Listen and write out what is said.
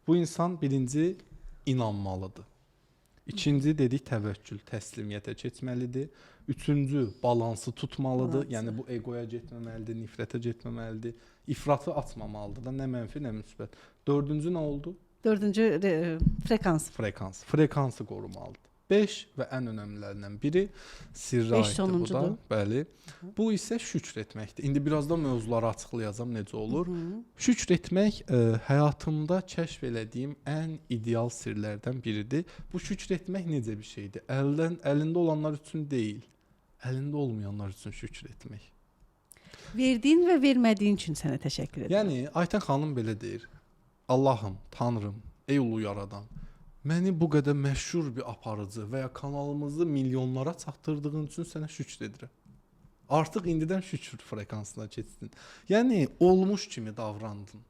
Bu insan birinci inanmalıdır. İkinci dedik təvəkkül, təslimiyyətə keçməlidir. Üçüncü balansı tutmalıdır. Balansı. Yəni bu egoya getməməlidir, nifrətə getməməlidir. İfratı atmamalıdır da, nə mənfi, nə müsbət. Dördüncü nə oldu? Dördüncü frekans. Frekans. Frekansı qorumalıdır. 5 və ən önəmlilərindən biri sirrə Beş aiddir bu da. sonuncudur. Bəli. Bu isə şükr etməkdir. İndi birazdan mövzuları açıqlayacağam necə olur. Şükr etmək həyatımda kəşf elədiyim ən ideal sirlərdən biridir. Bu şükr etmək necə bir şeydir? Əlində olanlar üçün deyil, əlində olmayanlar üçün şükr etmək. Verdiyin və vermədiyin üçün sənə təşəkkür edirəm. Yəni Aytən xanım belə deyir: Allahım, Tanrım, ey ulu yaradan, məni bu qədər məşhur bir aparıcı və ya kanalımızı milyonlara çatdırdığın üçün sənə şükr edirəm. Artıq indidən şükür frekansına keçdin. Yəni olmuş kimi davrandın.